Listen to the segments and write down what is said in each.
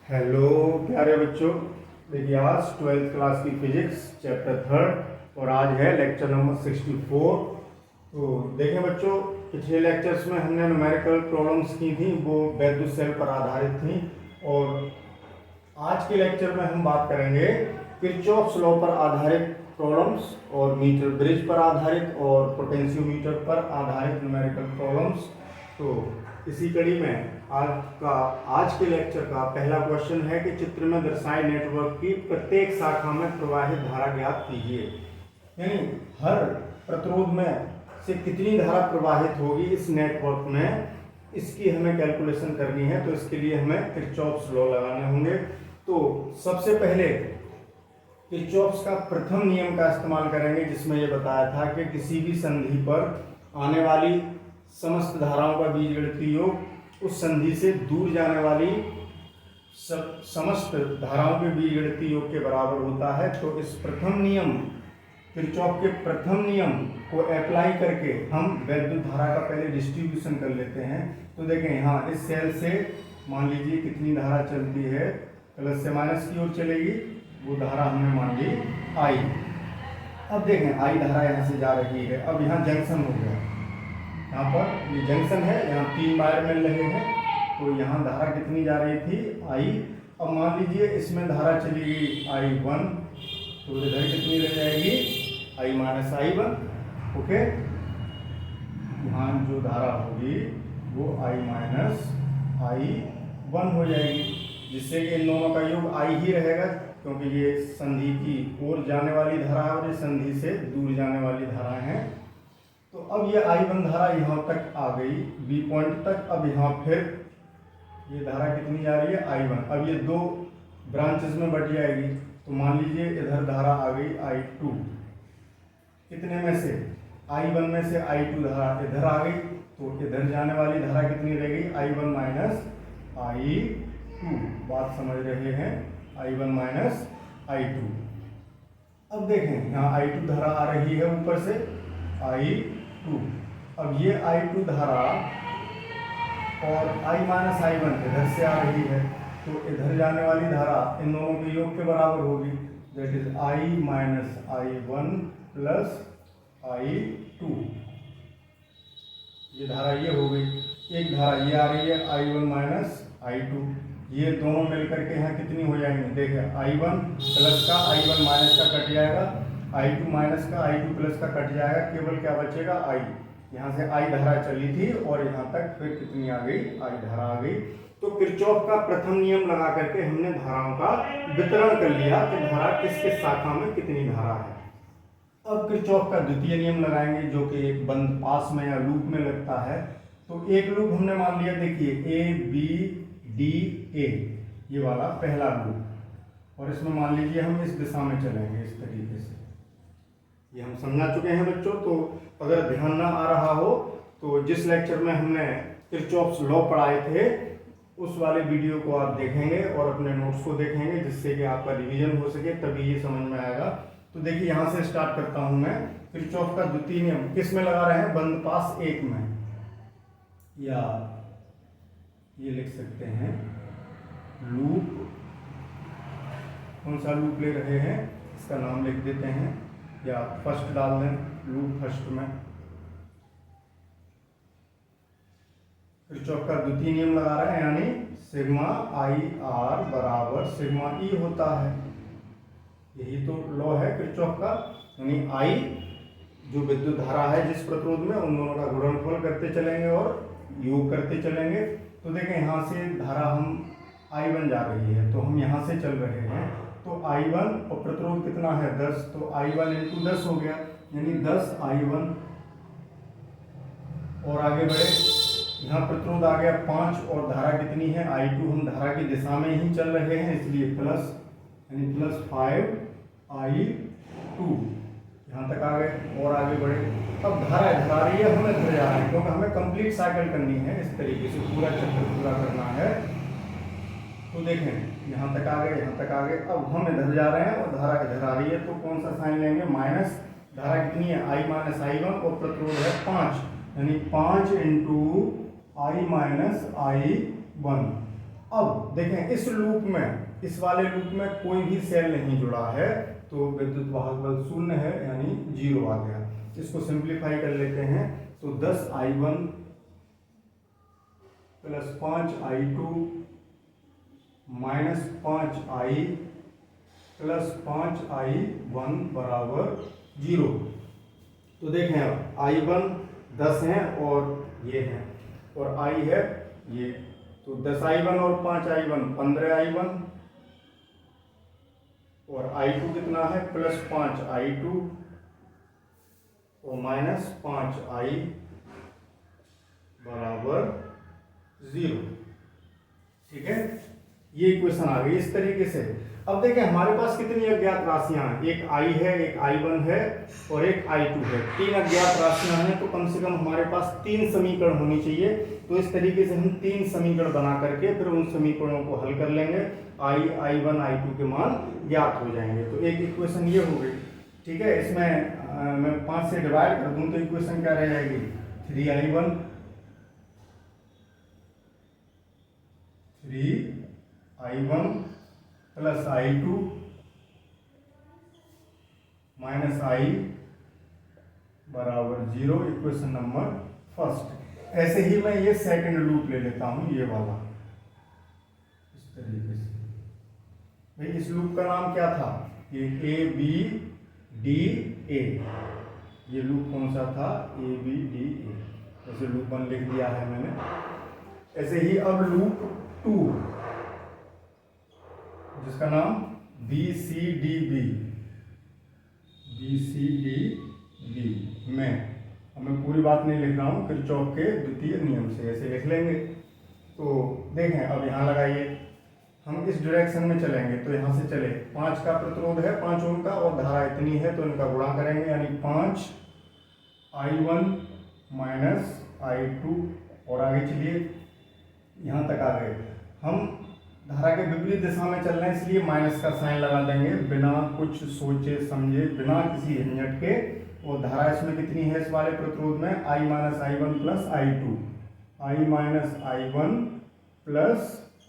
Hello प्यारे बच्चों, देखिए आज 12th क्लास की फिजिक्स चैप्टर 3 और आज है लेक्चर नंबर 64। तो देखें बच्चों, पिछले लेक्चर्स में हमने न्यूमेरिकल प्रॉब्लम्स की थी, वो वैद्युत सेल पर आधारित थी। और आज के लेक्चर में हम बात करेंगे किरचॉफ्स लॉ पर आधारित प्रॉब्लम्स और मीटर ब्रिज पर आधारित और पोटेंशियोमीटर पर आधारित न्यूमेरिकल प्रॉब्लम्स। तो इसी कड़ी में आज के लेक्चर का पहला क्वेश्चन है कि चित्र में दर्शाए नेटवर्क की प्रत्येक शाखा में प्रवाहित धारा ज्ञात कीजिए। यानी हर प्रतिरोध में से कितनी धारा प्रवाहित होगी इस नेटवर्क में, इसकी हमें कैलकुलेशन करनी है। तो इसके लिए हमें किरचॉफ्स लॉ लगाने होंगे। तो सबसे पहले किरचॉफ्स का प्रथम नियम का इस्तेमाल करेंगे, जिसमें यह बताया था कि किसी भी संधि पर आने वाली समस्त धाराओं का बीजगणितीय योग उस संधि से दूर जाने वाली समस्त धाराओं के बीजगणितीय योग के बराबर होता है। तो इस प्रथम नियम, किरचॉफ के प्रथम नियम को अप्लाई करके हम वैद्युत धारा का पहले डिस्ट्रीब्यूशन कर लेते हैं। तो देखें यहाँ इस सेल से मान लीजिए कितनी धारा चलती है, प्लस से माइनस की ओर चलेगी, वो धारा हमने मान ली आई। अब देखें आई धारा यहाँ से जा रही है। अब यहाँ जंक्शन हो गया, यहाँ पर ये जंक्शन है, यहाँ 3 वायर मिल रहे हैं। तो यहाँ धारा कितनी जा रही थी आई। अब मान लीजिए इसमें धारा चली गई I1, तो इधर कितनी रह जाएगी I माइनस I1। ओके, यहाँ जो धारा होगी वो I माइनस I1 हो जाएगी, जिससे कि इन दोनों का योग I ही रहेगा, क्योंकि ये संधि की ओर जाने वाली धारा है और ये संधि से दूर जाने वाली धारा है। तो अब ये I1 धारा यहाँ तक आ गई, B पॉइंट तक। अब यहाँ फिर ये धारा कितनी जा रही है I1। अब ये 2 ब्रांचेस में बट जाएगी। तो मान लीजिए इधर धारा आ गई I2, कितने में से I1 में से I2 धारा इधर आ गई। तो इधर जाने वाली धारा कितनी रह गई I1 माइनस I2। बात समझ रहे हैं, I1 माइनस I2। अब देखें यहाँ I2 धारा आ रही है ऊपर से I2। अब ये I2 धारा और I माइनस I1 इधर से आ रही है, तो इधर जाने वाली धारा इन दोनों के योग के बराबर होगी, that is I minus I1 plus I2। ये धारा ये हो गई। एक धारा ये आ रही है I1 माइनस I2, ये दोनों मिलकर के यहाँ कितनी हो जाएंगी, देखिए I1 प्लस का I1 माइनस का कट जाएगा, I2 माइनस का I2 प्लस का कट जाएगा, केवल क्या बचेगा I। यहाँ से I धारा चली थी और यहाँ तक फिर कितनी आ गई I धारा आ गई। तो किरचॉफ का प्रथम नियम लगा करके हमने धाराओं का वितरण कर लिया कि धारा किस किस शाखा में कितनी धारा है। अब किरचॉफ का द्वितीय नियम लगाएंगे, जो कि एक बंद पास में या लूप में लगता है। तो एक लूप हमने मान लिया, देखिए ABDA, ये वाला पहला लूप, और इसमें मान लीजिए हम इस दिशा में चलेंगे इस तरीके से। ये हम समझा चुके हैं बच्चों। तो अगर ध्यान ना आ रहा हो तो जिस लेक्चर में हमने किरचॉफ्स लॉ पढ़ाए थे उस वाले वीडियो को आप देखेंगे और अपने नोट्स को देखेंगे, जिससे कि आपका रिवीजन हो सके, तभी ये समझ में आएगा। तो देखिए यहाँ से स्टार्ट करता हूँ मैं। किरचॉफ का द्वितीय नियम किस में लगा रहे हैं, बंद पास 1 में, या ये लिख सकते हैं लूप। कौन सा लूप ले रहे हैं इसका नाम लिख देते हैं, या फर्स्ट डाल दें, लूप फर्स्ट में। किरचॉफ का द्वितीय नियम लगा रहे हैं, यानी सिग्मा IR बराबर सिग्मा E होता है। यही तो लॉ है किरचॉफ का, यानी I जो विद्युत धारा है जिस प्रतिरोध में, उन दोनों का गुणनफल करते चलेंगे और योग करते चलेंगे। तो देखें यहाँ से धारा हम I1 जा रही है, तो हम यहाँ से चल रहे हैं। तो I1 और प्रतिरोध कितना है 10, तो I1 इंटू 10 हो गया, यानी 10 I1। और आगे बढ़े, यहाँ प्रतिरोध आ गया 5 और धारा कितनी है I2। हम धारा की दिशा में ही चल रहे हैं, इसलिए प्लस, यानी प्लस 5 I2। यहाँ तक आ गए और आगे बढ़े। अब धारा इधर आ रही है, हमें इधर जा रहे हैं, क्योंकि हमें कंप्लीट साइकिल करनी है, इस तरीके से पूरा चक्कर पूरा करना है। तो देखें यहाँ तक आ गए, यहाँ तक आ गए। अब हम इधर जा रहे हैं और धारा इधर आ रही है, तो कौन सा साइन लेंगे, माइनस। धारा कितनी है I माइनस I1 और प्रतिरोध है 5, यानी 5 इंटू I माइनस I1। अब देखें इस लूप में, इस वाले लूप में कोई भी सेल नहीं जुड़ा है, तो विद्युत वाहक बल शून्य है, यानी 0 आ गया। इसको सिंप्लीफाई कर लेते हैं, तो 10I1 plus 5I2 minus 5I plus 5I1 बराबर 0। तो देखें अब I1 10 है और ये है, और I है ये, तो 10I1 और 5I1 15I1, और I2 कितना है प्लस 5I2 और माइनस 5I बराबर 0। ठीक है, ये इक्वेशन आ गई इस तरीके से। अब देखें हमारे पास कितनी अज्ञात राशियां हैं, एक I है, एक I1 है और एक I2 है। 3 अज्ञात राशियां हैं, तो कम से कम हमारे पास 3 समीकरण होनी चाहिए। तो इस तरीके से हम 3 समीकरण बना करके फिर उन समीकरणों को हल कर लेंगे, I1 I2 के मान ज्ञात हो जाएंगे। तो एक इक्वेशन ये हो गई। ठीक है, इसमें मैं 5 से डिवाइड कर दूं तो इक्वेशन क्या रह जाएगी, 3I1 plus I2 minus I बराबर 0, इक्वेशन नंबर फर्स्ट। ऐसे ही मैं ये सेकंड लूप ले लेता हूं, ये वाला इस तरीके से। भाई इस लूप का नाम क्या था, ये ABDA, ये लूप कौन सा था, ABDA। ऐसे लूप 1 लिख दिया है मैंने। ऐसे ही अब लूप 2 जिसका नाम BCDB में, अब मैं पूरी बात नहीं लिख रहा हूँ, किरचॉफ के द्वितीय नियम से ऐसे लिख लेंगे। तो देखें अब यहाँ लगाइए, हम इस डायरेक्शन में चलेंगे, तो यहाँ से चले, 5 का प्रतिरोध है 5 ओम का, और धारा इतनी है तो इनका गुणा करेंगे, यानी 5I1 माइनस I2, और आगे चलिए यहाँ तक आ गए। हम धारा के विपरीत दिशा में चल रहे हैं, इसलिए माइनस का साइन लगा देंगे, बिना कुछ सोचे समझे, बिना किसी झंझट के। और धारा इसमें कितनी है इस वाले प्रतिरोध में, I minus I1 plus I2, I minus I1 plus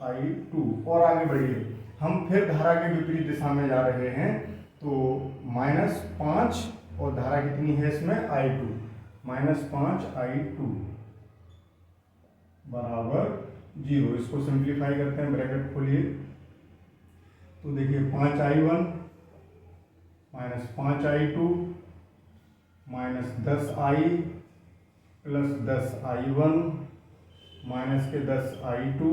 I2। और आगे बढ़िए, हम फिर धारा के विपरीत दिशा में जा रहे हैं, तो -5, और धारा कितनी है इसमें, I2, -5I2 बराबर 0। इसको सिंप्लीफाई करते हैं, ब्रैकेट खोलिए, तो देखिए 5I1 minus 5I2 minus 10I plus 10I1 minus के 10I2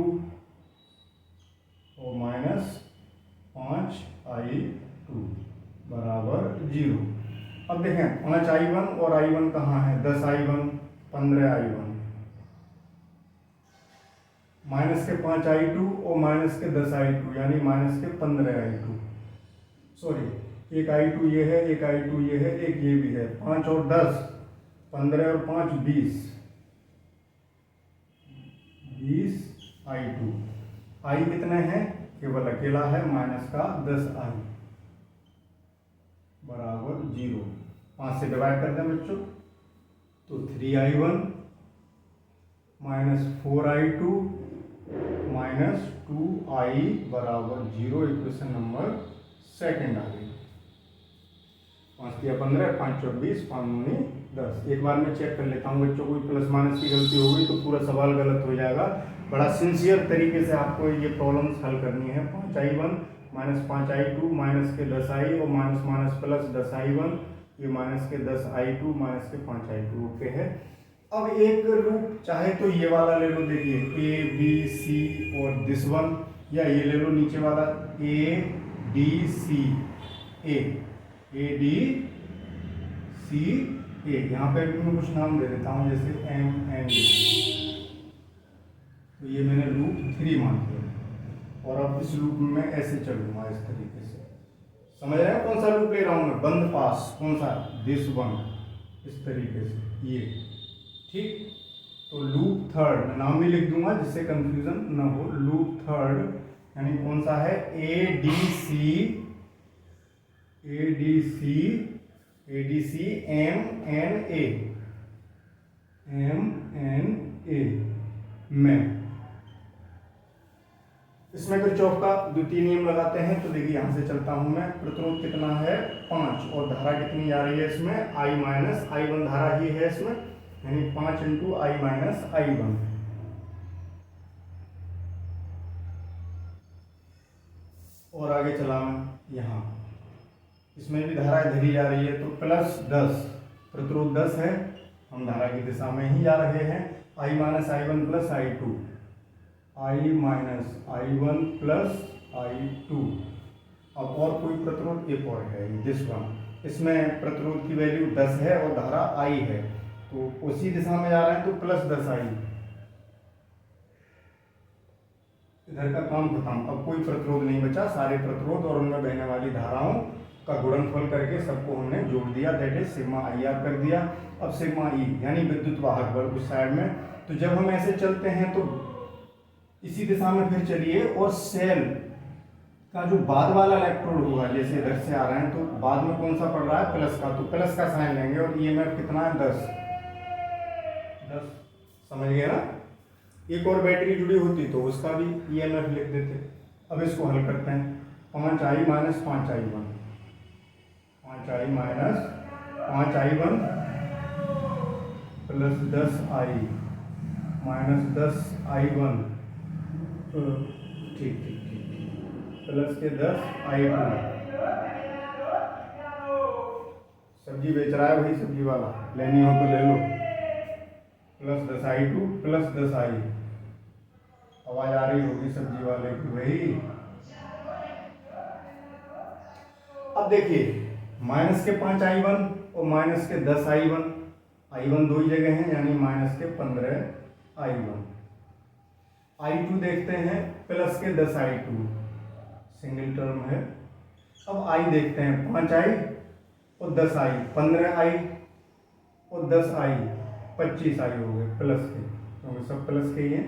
और माइनस 5I2 बराबर 0। अब देखें 5I1 और I1 कहाँ है, 10I1 15I1, माइनस के 5I2 और माइनस के 10I2, यानी माइनस के 15I2। सॉरी, एक I2 ये है, एक I2 ये है, एक ये भी है। 5 और 10 15 और 5 20 I2। I कितने हैं, केवल अकेला है, माइनस का 10I बराबर 0। 5 से डिवाइड कर दें बच्चों, तो 3I1 minus 4I2 minus 2I बराबर 0, इक्वेशन नंबर सेकंड आ गई। 5 या 15, 5 और 20, 5 9 10। एक बार मैं चेक कर लेता हूँ बच्चों, कोई प्लस माइनस की गलती हो गई तो पूरा सवाल गलत हो जाएगा। बड़ा सिंसियर तरीके से आपको ये प्रॉब्लम्स हल करनी है। 5I1 माइनस 5I2 माइनस के 10I और माइनस माइनस प्लस 10I1, ये माइनस के 10I2 माइनस के 5I2, ओके है। अब एक लूप चाहे तो ये वाला ले लो, देखिए ABC और दिस वन, या ये ले लो नीचे वाला ADCA, यहाँ पे भी मैं कुछ नाम दे देता हूँ, जैसे MND। तो ये मैंने लूप 3 मान लिया, और अब इस लूप में मैं ऐसे चलूंगा इस तरीके से। समझ रहे हैं कौन सा लूप ले रहा हूँ मैं, बंद पास, कौन सा, दिस वन, इस तरीके से ये। ठीक, तो लूप थर्ड मैं नाम भी लिख दूंगा जिससे कंफ्यूजन ना हो। लूप थर्ड यानी कौन सा है, ADC MNA में। इसमें किरचॉफ का द्वितीय नियम लगाते हैं। तो देखिए यहाँ से चलता हूँ मैं, प्रतिरोध कितना है 5 और धारा कितनी आ रही है इसमें I माइनस I1 धारा ही है इसमें, यानी 5 इंटू I माइनस I1। और आगे चला मैं यहाँ, इसमें भी धारा इधर ही जा रही है, तो प्लस 10, प्रतिरोध 10 है, हम धारा की दिशा में ही जा रहे हैं। I minus I1 plus I2, I minus I1 plus I2। अब और कोई प्रतिरोध, एक और है दिस वन, इसमें प्रतिरोध की वैल्यू 10 है और धारा I है, तो उसी दिशा में जा रहे हैं, तो प्लस 10I। इधर का काम खत्म, अब कोई प्रतिरोध नहीं बचा, सारे प्रतिरोध और उनमें बहने वाली धाराओं का गुणनफल करके सबको हमने जोड़ दिया, दैट इज सिग्मा IR कर दिया। अब सिग्मा E यानी विद्युत वाहक बल उस साइड में, तो जब हम ऐसे चलते हैं तो इसी दिशा में फिर चलिए, और सेल का जो बाद वाला इलेक्ट्रोड होगा, जैसे इधर से आ रहे हैं तो बाद में कौन सा पड़ रहा है प्लस का, तो प्लस का साइन लेंगे और EMF कितना है 10, समझ गए ना। एक और बैटरी जुड़ी होती तो उसका भी EMF लिख देते। अब इसको हल करते हैं, 5I minus 5I1, 5I minus 5I1 plus 10I minus 10I1, ठीक ठीक ठीक, प्लस के 10I2। सब्जी बेच रहा है भाई सब्जी वाला, लेनी हो तो ले लो, प्लस 10I2 प्लस 10I। आवाज आ रही होगी सब्जी वाले की भाई। अब देखिए माइनस के 5I1 और माइनस के 10I1, I1 दो ही जगह हैं, यानी माइनस के 15I1। I2 देखते हैं प्लस के 10I2, सिंगल टर्म है। अब I देखते हैं 5I और 10I, 15I और 10I, 25I हो गए प्लस के, क्योंकि सब प्लस के ही हैं।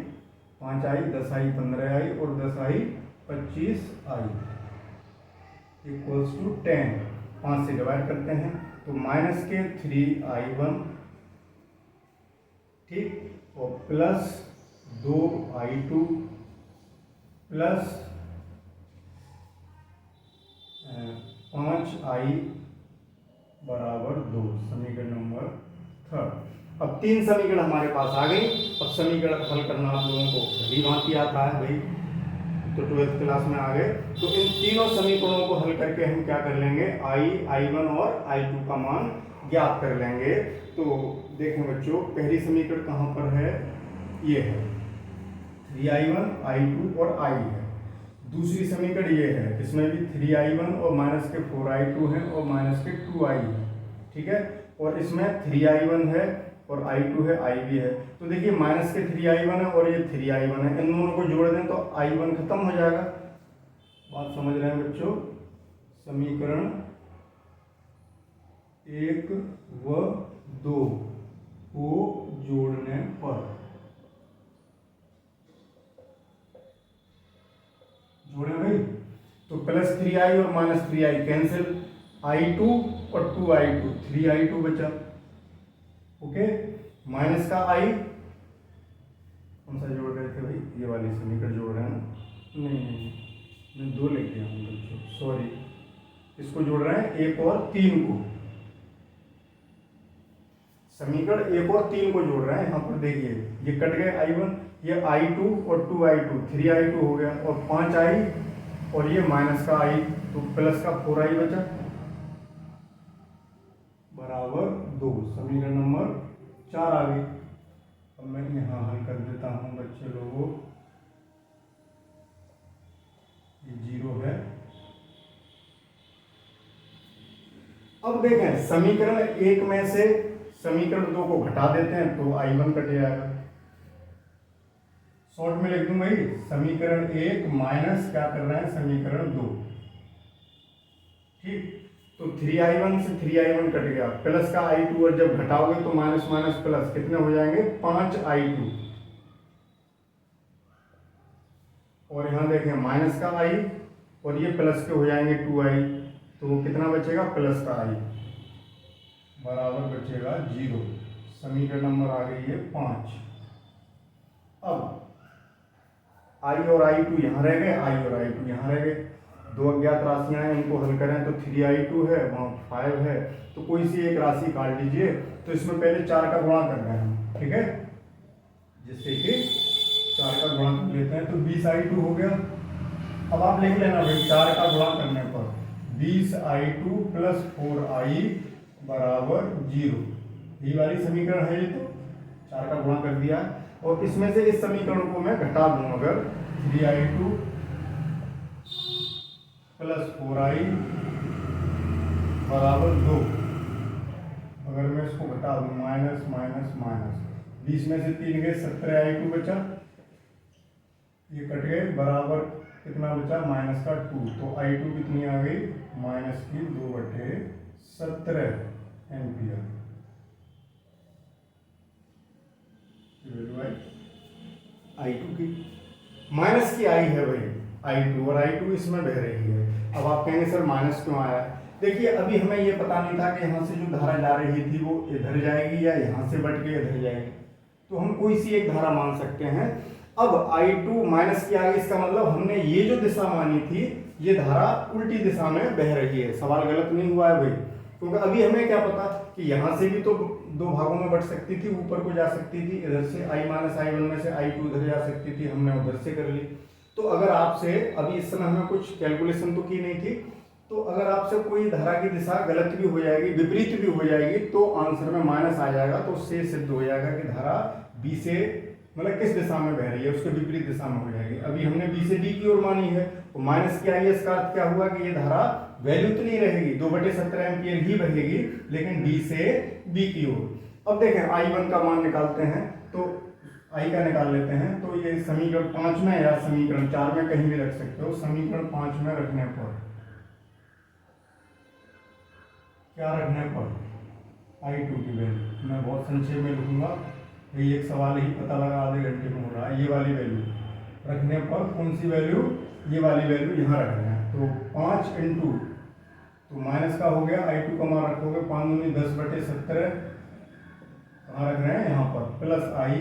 5I 10I 15I और 10I 25I इक्वल्स टू 10। 5 से डिवाइड करते हैं तो माइनस के 3I1, ठीक, और प्लस 2I2 प्लस 5I बराबर 2, समीकरण नंबर 3। अब 3 समीकरण हमारे पास आ गई। अब समीकरण हल करना आप लोगों को भली भांति आता है भाई, तो 12th क्लास में आ गए। तो इन तीनों समीकरणों को हल करके हम क्या कर लेंगे, I1 और I2 का मान ज्ञात कर लेंगे। तो देखें बच्चों, पहली समीकरण कहाँ पर है, ये है 3I1 I2 और I है। दूसरी समीकरण ये है, इसमें भी 3I1 और माइनस के 4I2 है और माइनस के 2I है, ठीक है। और इसमें 3I1 है और I2 है, I भी है। तो देखिए माइनस के 3I1 है और ये 3I1 है, इन दोनों को जोड़ दें तो I1 खत्म हो जाएगा। बात समझ रहे हैं बच्चों। समीकरण 1 व 2 को जोड़ने पर, जोड़े भाई, तो प्लस 3I और माइनस 3I कैंसिल, I2 और 2I2, 3I2 बचा, ओके। माइनस का I कौन सा जोड़ रहे थे भाई, ये वाली समीकरण जोड़ रहे हैं ना, नहीं मैं 2 लिख दिया हूँ बच्चों, सॉरी। इसको जोड़ रहे हैं 1 और 3 को, समीकरण 1 और 3 को जोड़ रहे हैं। यहाँ पर देखिए ये कट गए I1, ये I2 और 2I2, 3I2 हो गया, और 5I और ये माइनस का I, तो प्लस का 4I बचा बराबर 2, समीकरण नंबर 4 आ गई। अब मैं यहाँ हल कर देता हूँ बच्चे लोगों, ये 0 है। अब देखें समीकरण 1 में से समीकरण 2 को घटा देते हैं तो I1 कट जाएगा। शॉर्ट में लिख दूं भाई, समीकरण 1 माइनस क्या कर रहे हैं, समीकरण 2, ठीक। तो 3I1 से 3I1 कट गया, प्लस का I2, और जब घटाओगे तो माइनस माइनस प्लस कितने हो जाएंगे, 5I2। और यहाँ देखें माइनस का I और ये प्लस के हो जाएंगे 2I, तो कितना बचेगा, प्लस का I बराबर बचेगा 0। समीकरण नंबर आ गई है 5। अब आई और आई टू यहाँ रह गए, आई और आई टू यहाँ रह गए। दो अज्ञात राशियां हैं, इनको हल करें तो 3i2 है, वहाँ 5 है, तो कोई सी एक राशि काट लीजिए। तो इसमें पहले 4 का गुणा कर रहे हैं हम, ठीक है, जिससे कि 4 का गुणा कर लेते हैं तो 20i2 हो गया। अब आप लिख लेना भाई 4 का गुणा करने पर 20i2 प्लस 4i बराबर 0, यही वाली समीकरण है ये। तो 4 का गुणा कर दिया, और इसमें से इस समीकरण को मैं घटा दूं, अगर 3i2 प्लस 4i बराबर 2, अगर मैं इसको घटा दूं माइनस माइनस माइनस, 20 में से 3 गए, 17i2 बचा, ये कट गए, बराबर कितना बचा माइनस का 2, तो i2 कितनी आ गई माइनस की 2/17 एम्पियर। i2 की माइनस की आई है भाई i2, और i2 इसमें बह रही है। अब आप कहेंगे सर माइनस क्यों आया? देखिए अभी हमें ये पता नहीं था कि यहाँ से जो धारा जा रही थी वो इधर जाएगी या यहाँ से बढ़ के इधर जाएगी, तो हम कोई सी एक धारा मान सकते हैं। अब i2 माइनस की आई, इसका मतलब हमने ये जो दिशा मानी थी ये धारा उल्टी दिशा में बह रही है। सवाल गलत नहीं हुआ है भाई, क्योंकि अभी हमें क्या पता कि यहाँ से भी तो दो भागों में बढ़ सकती थी, ऊपर को जा सकती थी, इधर से i माइनस i1 में से i2 इधर जा सकती थी, हमने उधर से कर ली। तो अगर आपसे अभी इस समय हमें कुछ कैलकुलेशन तो की नहीं थी, तो अगर आपसे कोई धारा की दिशा गलत भी हो जाएगी, विपरीत भी हो जाएगी, तो आंसर में माइनस आ जाएगा, तो उससे सिद्ध हो जाएगा कि धारा बी से मतलब किस दिशा में बह रही है, उसके विपरीत दिशा में हो जाएगी। अभी हमने बी से डी की ओर मानी है, तो माइनस की आई, इसका अर्थ क्या हुआ कि ये धारा वैल्यू तो नहीं रहेगी, 2/17 एम्पियर ही बहेगी, लेकिन डी से बी की ओर। अब देखें i1 का मान निकालते हैं, तो आई का निकाल लेते हैं, तो ये समीकरण 5 में या समीकरण 4 में कहीं भी रख सकते हो। समीकरण 5 में रखने पर क्या रखने पर i2 की वैल्यू मैं बहुत संक्षेप में लिखूंगा, यही एक सवाल ही पता लगा आधे घंटे में हो रहा है। ये वाली वैल्यू रखने पर कौन सी वैल्यू, ये वाली वैल्यू यहाँ रखना है, तो 5 इंटू, तो माइनस का हो गया, i2 का मान रखोगे 5 दूनी 10/17, कहाँ रख रहे हैं यहाँ पर, प्लस i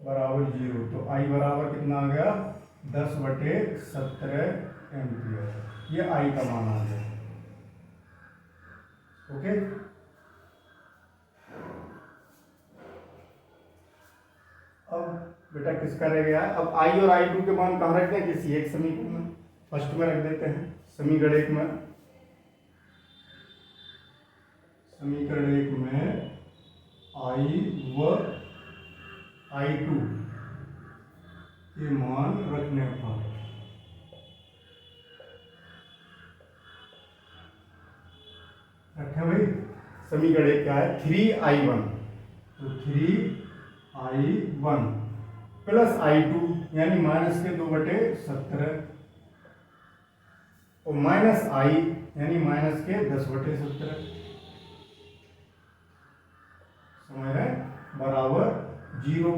बराबर 0, तो i बराबर कितना आ गया 10/17 एम्पियर, ये i का मान आ गया। ओके, अब बेटा किसका रह गया है? अब i और i2 के मान कहाँ रखते हैं, किसी एक समीकरण में, फर्स्ट में रख देते हैं, समीकरण 1 में, समीकरण 1 में i व i2 के मान रखने पर रखें भाई, समीकरण 1 क्या है 3i1, तो 3i1 प्लस i2 यानी माइनस के 2/17, और माइनस i यानी माइनस के 10/17, समझ रहे हैं, बराबर 0।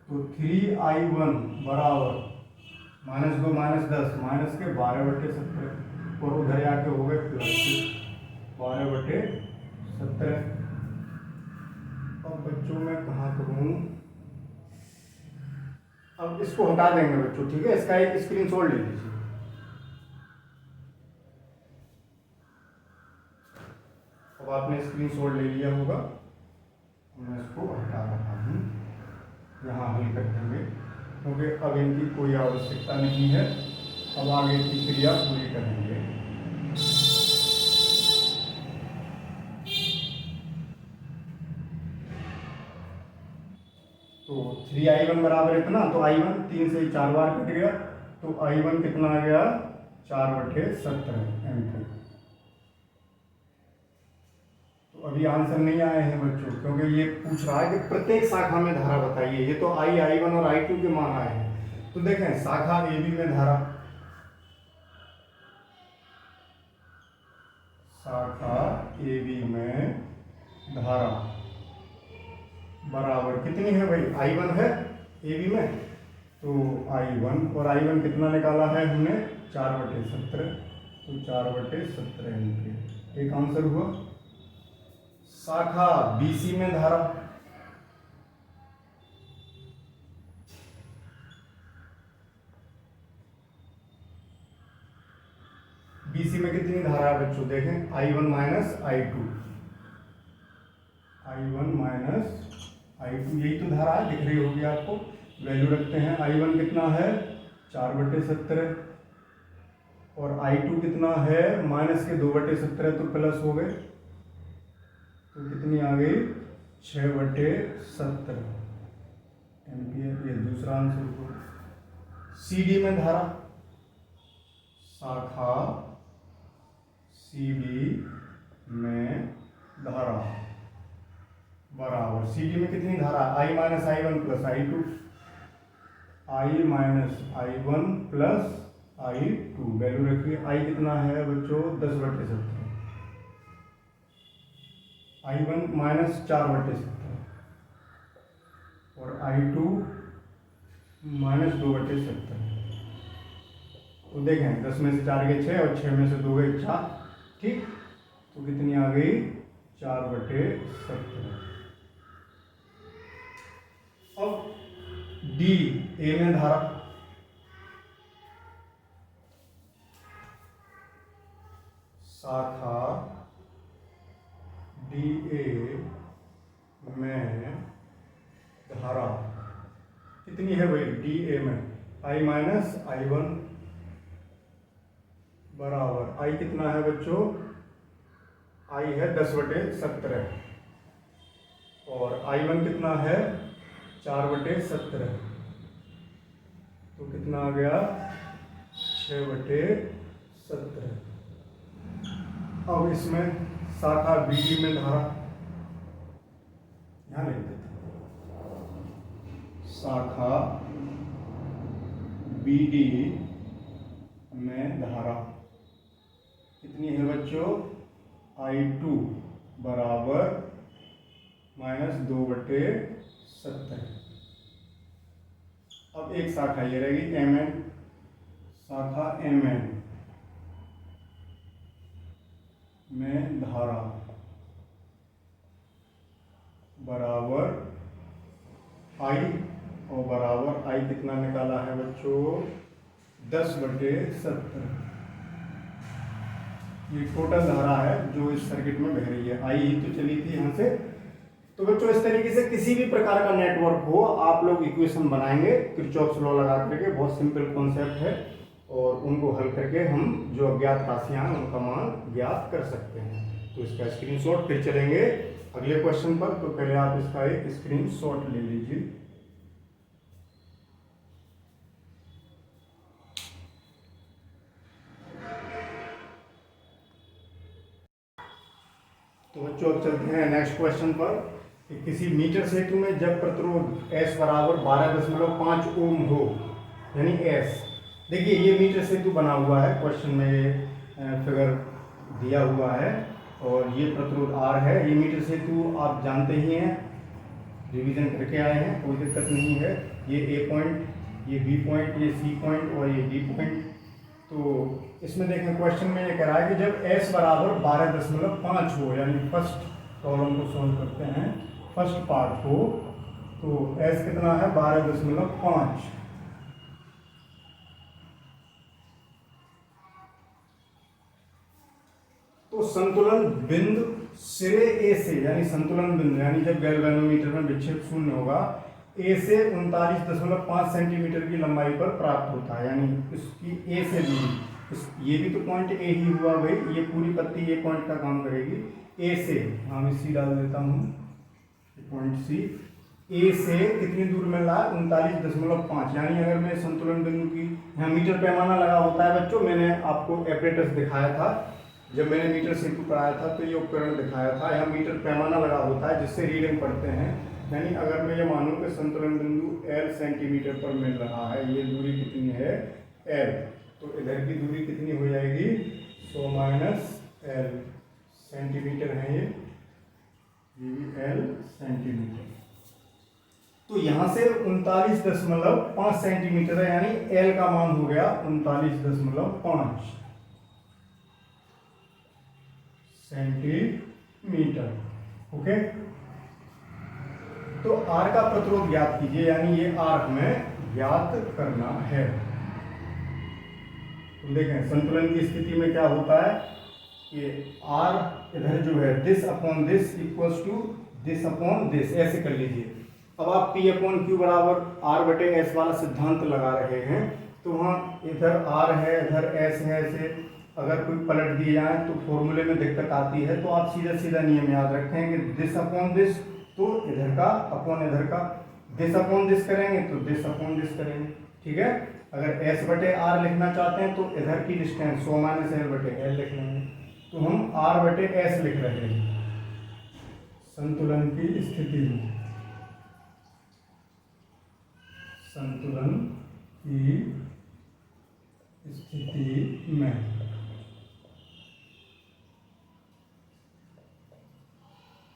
तो 3i1 बराबर -2 -10 माइनस के 12/17, और उधर आके हो गए प्लस 12/17। अब बच्चों मैं कहाँ करूँ, अब इसको हटा देंगे बच्चों, ठीक है, इसका एक स्क्रीनशॉट ले लीजिए। अब आपने स्क्रीनशॉट ले लिया होगा, मैं इसको हटा रहा हूँ, यहाँ हल कर देंगे, क्योंकि अब इनकी कोई आवश्यकता नहीं है, अब आगे की क्रिया पूरी करेंगे। तो 3i1 बराबर इतना, तो i1 3 से 4 बार कट गया, तो i1 कितना आ गया 4/17 एम्पियर। तो अभी आंसर नहीं आए हैं बच्चों, क्योंकि ये पूछ रहा है कि प्रत्येक शाखा में धारा बताइए। ये तो i1 और i2 के मान आए हैं, तो देखें शाखा AB में धारा, शाखा AB में धारा बराबर कितनी है भाई, i1 है AB में, तो i1, और i1 कितना निकाला है हमने 4/17, तो 4/17 एम्पियर, एक आंसर हुआ। शाखा BC में धारा, BC में कितनी धारा है बच्चों, देखें I1 minus I2, I1 minus I2, यही तो धारा है, दिख रही होगी आपको। वैल्यू रखते हैं, I1 कितना है 4/17 और I2 कितना है माइनस के 2/17, तो प्लस हो गए, तो कितनी आ गई 6/17 एम्पियर। ये दूसरा आंसर हो। CD में धारा, शाखा CD में धारा बराबर, CD में कितनी धारा, I minus I1 plus I2, I minus I1 plus I2, value रखिए। I कितना है बच्चों 10/17, I1 माइनस 4/17 और I2 माइनस 2/17। तो देखें 10 में से 4 गए 6 और 6 में से 2 गए 4, ठीक, तो कितनी आ गई 4/17। अब D A में धारा, शाखा DA में धारा कितनी है भाई, DA में I माइनस I1 बराबर, I कितना है बच्चों, I है 10/17 और I1 कितना है 4/17, तो कितना आ गया 6/17। अब इसमें शाखा BD में धारा, यहाँ लिख देते हैं, शाखा BD में धारा कितनी है बच्चों, I2 बराबर माइनस 2/17। अब एक शाखा ये रहेगी MN, शाखा MN में धारा बराबर I, और बराबर I कितना निकाला है बच्चों 10/17। ये टोटल धारा है जो इस सर्किट में बह रही है, I ही तो चली थी यहाँ से। तो बच्चों इस तरीके से किसी भी प्रकार का नेटवर्क हो आप लोग इक्वेशन बनाएंगे किरचॉफ्स लॉ लगा करके, बहुत सिंपल कॉन्सेप्ट है, और उनको हल करके हम जो अज्ञात राशियां हैं उनका मान ज्ञात कर सकते हैं। तो इसका स्क्रीनशॉट, फिर चलेंगे अगले क्वेश्चन पर। तो पहले आप इसका एक स्क्रीनशॉट ले लीजिए। तो बच्चों अब चलते हैं नेक्स्ट क्वेश्चन पर कि किसी मीटर सेतु में जब प्रतिरोध S बराबर 12.5 ओम हो, यानी S, देखिए ये मीटर सेतु बना हुआ है, क्वेश्चन में ये फिगर दिया हुआ है, और ये प्रतिरोध R है। ये मीटर सेतु आप जानते ही हैं, रिवीजन करके आए हैं, कोई दिक्कत नहीं है। ये A पॉइंट, ये B पॉइंट, ये C पॉइंट और ये D पॉइंट। तो इसमें देखें क्वेश्चन में ये कह रहा है कि जब S बराबर 12.5 हो, यानी फर्स्ट प्रॉब्लम को सॉल्व करते हैं, फर्स्ट पार्ट हो, तो S कितना है 12.5। तो संतुलन बिंदु सिरे A से, यानी संतुलन बिंदु, यानी जब गैल्वेनोमीटर में विक्षेप शून्य होगा, A से 39.5 सेंटीमीटर की लंबाई पर प्राप्त होता है, यानी इसकी A से दूरी, ये भी तो पॉइंट A ही हुआ भाई, ये पूरी पत्ती ये पॉइंट का काम करेगी। A से, हाँ मैं C डाल देता हूँ, पॉइंट C, A से कितनी दूर में ला 39.5, यानी अगर मैं संतुलन बिंदु की, यहाँ मीटर पैमाना लगा होता है बच्चों, मैंने आपको एपरेटस दिखाया था जब मैंने मीटर सेतु कराया था, तो ये उपकरण दिखाया था, यहाँ मीटर पैमाना लगा होता है जिससे रीडिंग पढ़ते हैं। यानी अगर मैं ये मानूं कि संतुलन बिंदु L सेंटीमीटर पर मिल रहा है, ये दूरी कितनी है L, तो इधर की दूरी कितनी हो जाएगी 100 माइनस L सेंटीमीटर है, ये भी L सेंटीमीटर। तो यहाँ से 39.5 सेंटीमीटर है, यानी L का मान हो गया 39.5 सेंटीमीटर। ओके, तो R का प्रतिरोध ज्ञात कीजिए, यानी ये R हमें ज्ञात करना है। तो देखें संतुलन की स्थिति में क्या होता है कि r इधर जो है this upon this equals to this upon this, ऐसे कर लीजिए। अब आप P अपॉन Q बराबर R बटे S वाला सिद्धांत लगा रहे हैं, तो वहाँ इधर R है इधर S है, ऐसे अगर कोई पलट दिए जाए तो फॉर्मूले में दिक्कत आती है। तो आप सीधा सीधा नियम याद रखें कि दिस अपॉन दिस, तो इधर का अपॉन इधर का, दिस अपॉन दिस करेंगे तो दिस अपॉन दिस करेंगे, ठीक है। अगर S बटे R लिखना चाहते हैं तो इधर की डिस्टेंस 100 माइनस L बटे L लिख लेंगे, तो हम R बटे S लिख रहे हैं संतुलन की स्थिति में। संतुलन की स्थिति में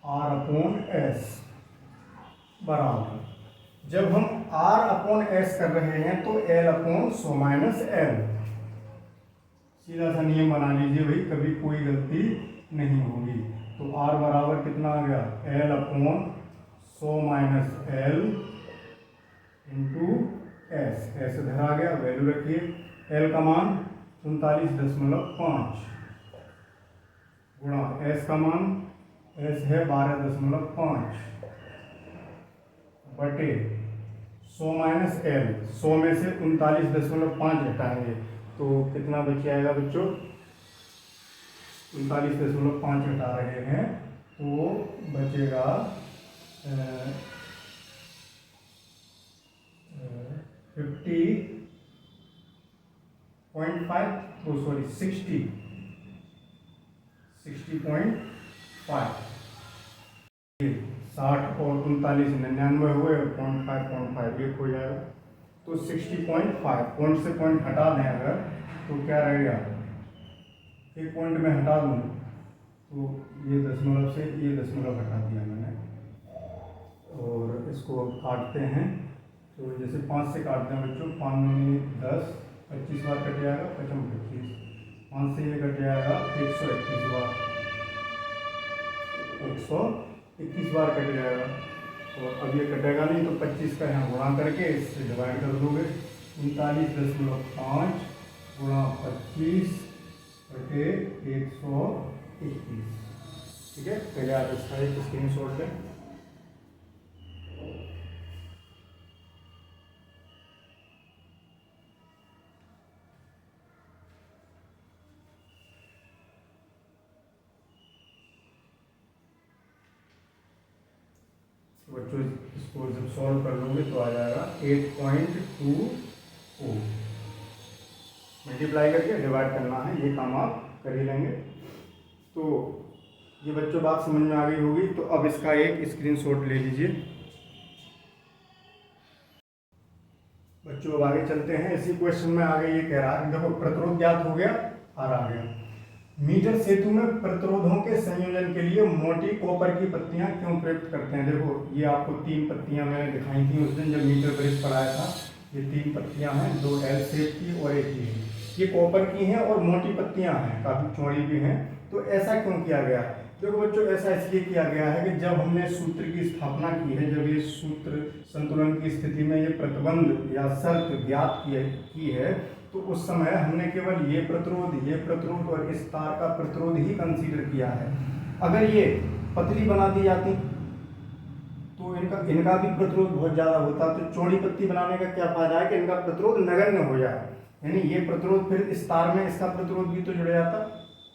R अपॉन S बराबर, जब हम R अपॉन S कर रहे हैं तो L अपॉन 100 माइनस L, सीधा सा नियम बना लीजिए भाई, कभी कोई गलती नहीं होगी। तो R बराबर कितना आ गया, L upon 100 minus L into S, ऐसे इधर आ गया, वैल्यू रखिए। L का मान 39.5 गुणा S का मान, S है 12.5 बटे 100 माइनस L, 100 में से 39.5 घटाएंगे तो कितना बच जाएगा बच्चों, 39.5 घटा रहे हैं तो बचेगा 60.5 60 और 39 99 हुए और 0.5 एक हो जाएगा, तो 60.5 पॉइंट से पॉइंट हटा दें अगर तो क्या रहेगा, एक पॉइंट में हटा दूँ तो ये दशमलव से ये दशमलव हटा दिया मैंने, और इसको काटते हैं तो जैसे 5 से काटते हैं बच्चों, 5 में 10, 25 बार कट जाएगा, 25, 5 से ये कट जाएगा 121 बार, 121 बार कट जाएगा। और अब ये कटेगा नहीं तो 25 का यहाँ गुणा करके इससे डिवाइड कर दोगे, 39.5 गुणा 25 बटे 121, ठीक है। पहले आप इसका एक स्क्रीनशॉट लें। बच्चों इसको जब सॉल्व कर लोगे तो आ जाएगा 8.24, मल्टीप्लाई करके डिवाइड करना है, ये काम आप कर ही लेंगे। तो ये बच्चों बात समझ में आ गई होगी, तो अब इसका एक स्क्रीनशॉट ले लीजिए। बच्चों अब आगे चलते हैं, इसी क्वेश्चन में आगे ये कह रहा है, देखो प्रतिरोध ज्ञात हो गया, आर आ गया। मीटर सेतु में प्रतिरोधों के संयोजन के लिए मोटी कॉपर की पत्तियां क्यों प्रयुक्त करते हैं। देखो ये आपको 3 पत्तियां मैंने दिखाई थी उस दिन जब मीटर ब्रिज पढ़ाया था, ये 3 पत्तियां हैं, 2 एल शेप की और एक ये कॉपर की हैं और मोटी पत्तियां हैं, काफ़ी चौड़ी भी हैं। तो ऐसा क्यों किया गया। देखो बच्चों ऐसा इसलिए किया गया है कि जब हमने सूत्र की स्थापना की है, जब ये सूत्र संतुलन की स्थिति में ये प्रतिबंध या शर्त ज्ञात की है, तो उस समय हमने केवल ये प्रतिरोध और इस तार का प्रतिरोध ही कंसीडर किया है। अगर ये पतली बना दी जाती तो इनका भी प्रतिरोध बहुत ज़्यादा होता, तो चौड़ी पत्ती बनाने का क्या फायदा है कि इनका प्रतिरोध नगण्य हो जाए, यानी ये प्रतिरोध फिर इस तार में इसका प्रतिरोध भी तो जुड़ जाता।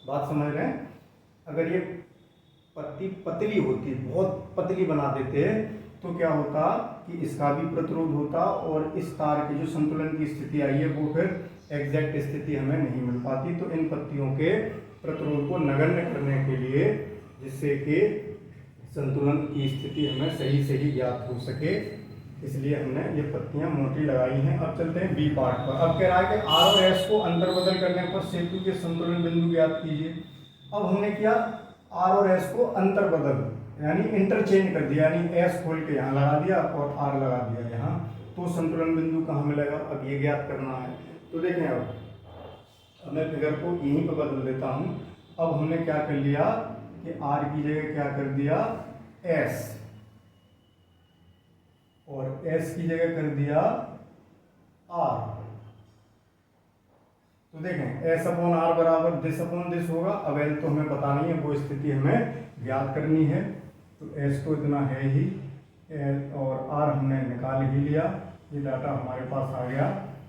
बात समझ रहे हैं। अगर ये पत्ती पतली होती, बहुत पतली बना देते तो क्या होता कि इसका भी प्रतिरोध होता और इस तार की जो संतुलन की स्थिति आई है वो फिर एग्जैक्ट स्थिति हमें नहीं मिल पाती। तो इन पत्तियों के प्रतिरोध को नगण्य करने के लिए, जिससे कि संतुलन की स्थिति हमें सही से ही ज्ञात हो सके, इसलिए हमने ये पत्तियां मोटी लगाई हैं। अब चलते हैं बी पार्ट पर। अब कह रहा है कि आर और एस को अंतर बदल करने पर सेतु के संतुलन बिंदु ज्ञात कीजिए। अब हमने किया आर और एस को अंतर बदल यानी इंटरचेंज कर दिया, यानी एस खोल के यहाँ लगा दिया और आर लगा दिया यहाँ, तो संतुलन बिंदु कहाँ मिलेगा, अब ये ज्ञात करना है। तो देखें अब मैं फिगर को यहीं पर बदल देता हूँ। अब हमने क्या कर लिया कि आर की जगह क्या कर दिया एस, और एस की जगह कर दिया आर। तो देखें एस अपॉन आर बराबर दिस अपॉन दिस होगा। अब एल तो हमें पता नहीं है, वो स्थिति हमें ज्ञात करनी है। तो एस तो इतना है ही, एल और आर हमने निकाल ही लिया, ये डाटा हमारे पास आ गया।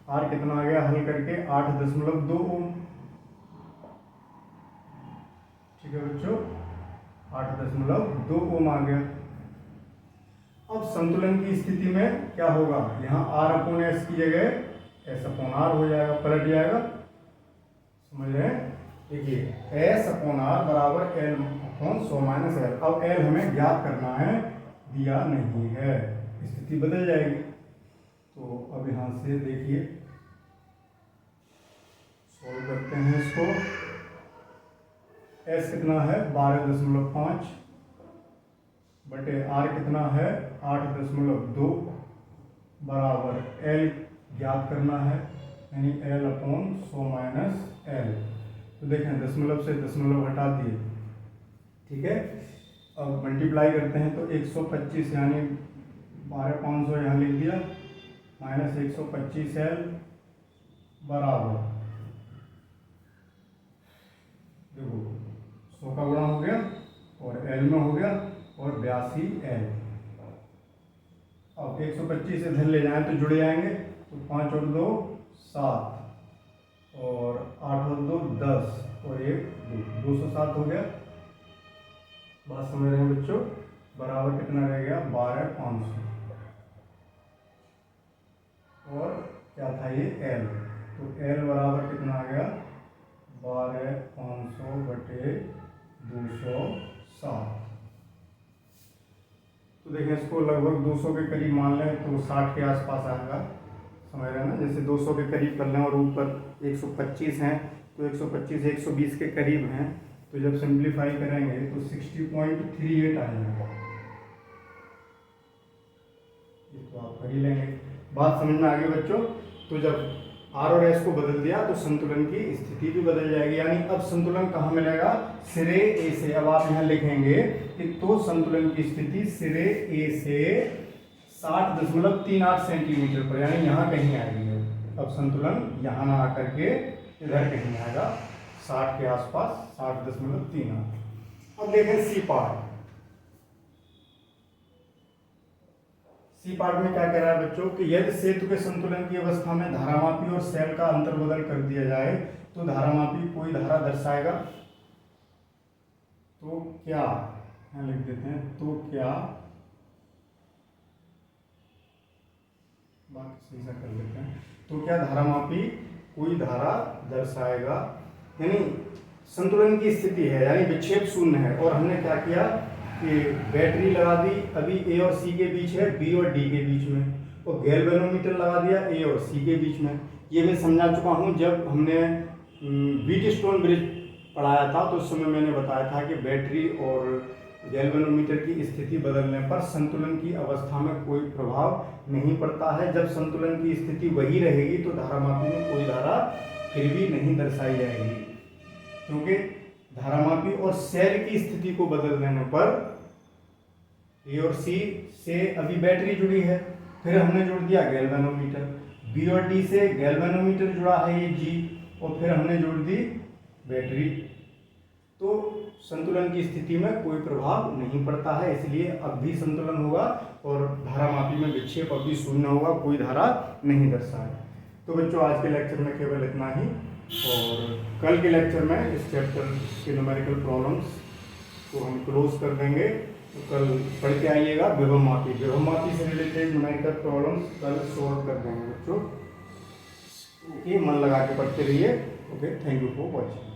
आर कितना आ गया हल करके 8.2 ओम। ठीक है बच्चों, 8.2 ओम आ गया। अब संतुलन की स्थिति में क्या होगा, यहाँ आर अपॉन एस की जगह एस अपॉन आर हो जाएगा, पलट जाएगा। समझ रहे हैं? देखिए एस अपॉन आर बराबर एल अपॉन 100 माइनस एल। अब एल हमें ज्ञात करना है, दिया नहीं है, स्थिति बदल जाएगी। तो अब यहाँ से देखिए सॉल्व करते हैं इसको। एस कितना है 12.5 बटे आर कितना है 8.2 बराबर एल ज्ञात करना है, यानी एल अपॉन 100 माइनस एल। तो देखें दशमलव से दशमलव हटा दिए, ठीक है। अब मल्टीप्लाई करते हैं तो 125 यानी 12,500 यहाँ लिख दिया माइनस 125 एल बराबर, देखो 100 का गुणा हो गया और एल में हो गया और 82 एल। अब 125 इधर ले जाएं तो जुड़ जाएंगे, तो 5 और 2 7 और 8 और 2 10 और 1 2 207 हो गया। बात समझ रहे हैं बच्चों? बराबर कितना रह गया 12,500 और क्या था ये एल, तो एल बराबर कितना आ गया 12,500 बटे 207। तो देखें इसको लगभग 200 के करीब मान लें तो 60 के आसपास आएगा। समझ रहे हैं ना? जैसे 200 के करीब कर लें और ऊपर 125 हैं तो 125 120 के करीब हैं, तो जब सिंप्लीफाई करेंगे तो 60.38 आ जाएगा। ये तो आप कर ही लेंगे। बात समझ में आ गई बच्चों? तो जब आर और एस को बदल दिया तो संतुलन की स्थिति भी बदल जाएगी, यानी अब संतुलन कहाँ मिलेगा, सिरे ए से। अब आप यहाँ लिखेंगे कि तो संतुलन की स्थिति सिरे ए से 60.38 सेंटीमीटर पर, यानी यहाँ कहीं आएगी। अब संतुलन यहाँ ना आकर के इधर कहीं आएगा 60 के आसपास, 60.38। अब देखें सी पार्ट। सी पार्ट में क्या कह रहा है बच्चों कि यदि सेतु के संतुलन की अवस्था में धारामापी और सेल का अंतर बदल कर दिया जाए तो धारामापी कोई धारा दर्शाएगा। तो क्या, यहाँ लिख देते हैं, तो क्या, बात सही से कर लेते हैं, तो क्या धारामापी कोई धारा दर्शाएगा। यानी संतुलन की स्थिति है, यानी विक्षेप शून्य है, और हमने क्या किया कि बैटरी लगा दी, अभी ए और सी के बीच है, बी और डी के बीच में, और गैल्वेनोमीटर लगा दिया ए और सी के बीच में। ये मैं समझा चुका हूँ, जब हमने व्हीटस्टोन ब्रिज पढ़ाया था तो उस समय मैंने बताया था कि बैटरी और गैल्वेनोमीटर की स्थिति बदलने पर संतुलन की अवस्था में कोई प्रभाव नहीं पड़ता है। जब संतुलन की स्थिति वही रहेगी तो धारामापी में कोई धारा फिर भी नहीं दर्शाई जाएगी, क्योंकि धारामापी और सेल की स्थिति को बदल देने पर ए और सी से अभी बैटरी जुड़ी है, फिर हमने जोड़ दिया गैल्वेनोमीटर, बी और डी से गैल्वेनोमीटर जुड़ा है ये जी, और फिर हमने जोड़ दी बैटरी। तो संतुलन की स्थिति में कोई प्रभाव नहीं पड़ता है, इसलिए अब भी संतुलन होगा और धारामापी में विक्षेप अब भी शून्य होगा, कोई धारा नहीं दर्शाए। तो बच्चों आज के लेक्चर में केवल इतना ही, और कल के लेक्चर में इस चैप्टर के न्यूमेरिकल प्रॉब्लम्स को हम क्लोज कर देंगे। तो कल पढ़ के आइएगा विभवमापी से रिलेटेड न्यूमेरिकल प्रॉब्लम्स कल सॉल्व कर देंगे बच्चों। ओके, मन लगा के पढ़ते रहिए। Okay, thank you for watching.